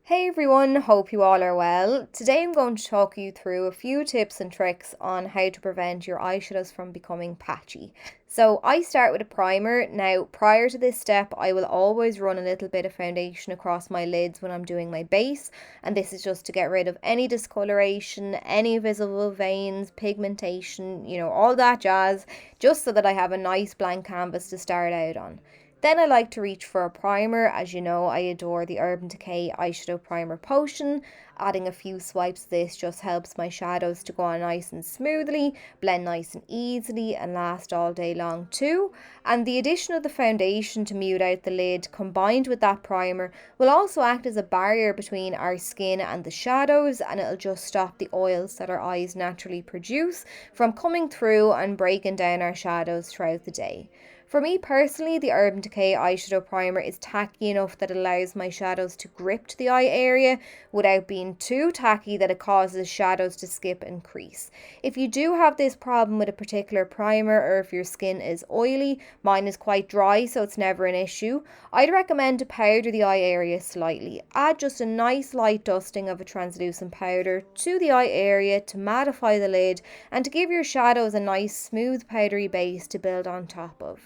Hey everyone, hope you all are well. Today I'm going to talk you through a few tips and tricks on how to prevent your eyeshadows from becoming patchy. So I start with a primer. Now, prior to this step, I will always run a little bit of foundation across my lids when I'm doing my base, and this is just to get rid of any discoloration, any visible veins, pigmentation, all that jazz, just so that I have a nice blank canvas to start out on. Then I like to reach for a primer. As you know, I adore the Urban Decay Eyeshadow Primer Potion. Adding a few swipes of this just helps my shadows to go on nice and smoothly, blend nice and easily, and last all day long too. And the addition of the foundation to mute out the lid combined with that primer will also act as a barrier between our skin and the shadows, and it'll just stop the oils that our eyes naturally produce from coming through and breaking down our shadows throughout the day. For me personally, the Urban Decay eyeshadow primer is tacky enough that it allows my shadows to grip to the eye area without being too tacky that it causes shadows to skip and crease. If you do have this problem with a particular primer, or if your skin is oily, mine is quite dry so it's never an issue, I'd recommend to powder the eye area slightly. Add just a nice light dusting of a translucent powder to the eye area to mattify the lid and to give your shadows a nice smooth powdery base to build on top of.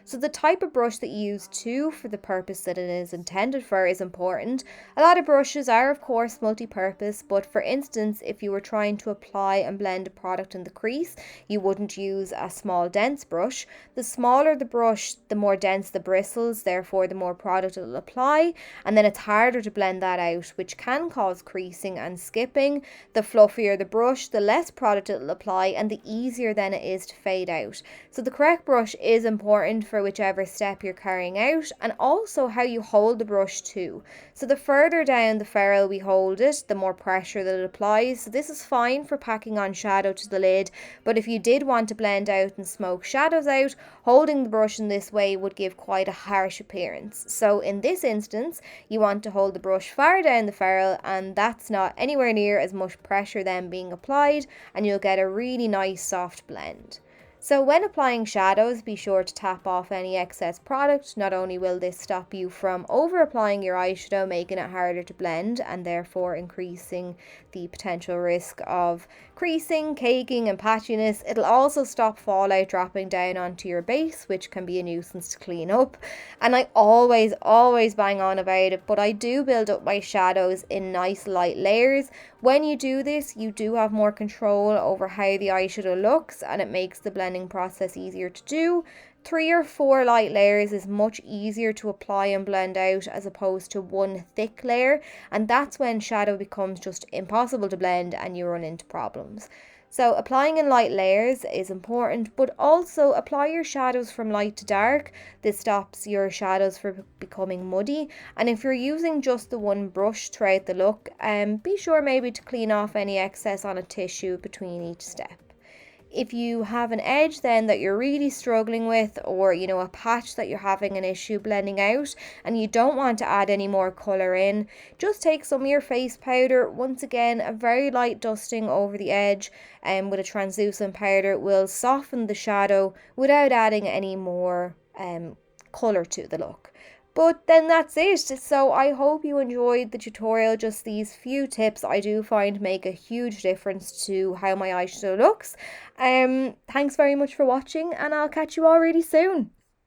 So the type of brush that you use too for the purpose that it is intended for is important. A lot of brushes are of course multi-purpose, but for instance, if you were trying to apply and blend a product in the crease, you wouldn't use a small dense brush. The smaller the brush, the more dense the bristles, therefore the more product it will apply, and then it's harder to blend that out, which can cause creasing and skipping. The fluffier the brush, the less product it will apply, and the easier then it is to fade out. So the correct brush is important for whichever step you're carrying out, and also how you hold the brush too. So the further down the ferrule we hold it, the more pressure that it applies. So this is fine for packing on shadow to the lid, but if you did want to blend out and smoke shadows out, holding the brush in this way would give quite a harsh appearance. So in this instance, you want to hold the brush far down the ferrule, and that's not anywhere near as much pressure then being applied, and you'll get a really nice soft blend. So when applying shadows, be sure to tap off any excess product. Not only will this stop you from over applying your eyeshadow, making it harder to blend and therefore increasing the potential risk of creasing, caking and patchiness, it'll also stop fallout dropping down onto your base, which can be a nuisance to clean up. And I always bang on about it, but I do build up my shadows in nice light layers. When you do this, you do have more control over how the eyeshadow looks, and it makes the blending process easier to do. 3 or 4 light layers is much easier to apply and blend out as opposed to one thick layer, and that's when shadow becomes just impossible to blend and you run into problems. So applying in light layers is important, but also apply your shadows from light to dark. This stops your shadows from becoming muddy. And if you're using just the one brush throughout the look, be sure maybe to clean off any excess on a tissue between each step. If you have an edge then that you're really struggling with, or a patch that you're having an issue blending out and you don't want to add any more colour in, just take some of your face powder. Once again, a very light dusting over the edge and with a translucent powder will soften the shadow without adding any more colour to the look. But then that's it. So I hope you enjoyed the tutorial. Just these few tips I do find make a huge difference to how my eyeshadow looks. Thanks very much for watching, and I'll catch you all really soon.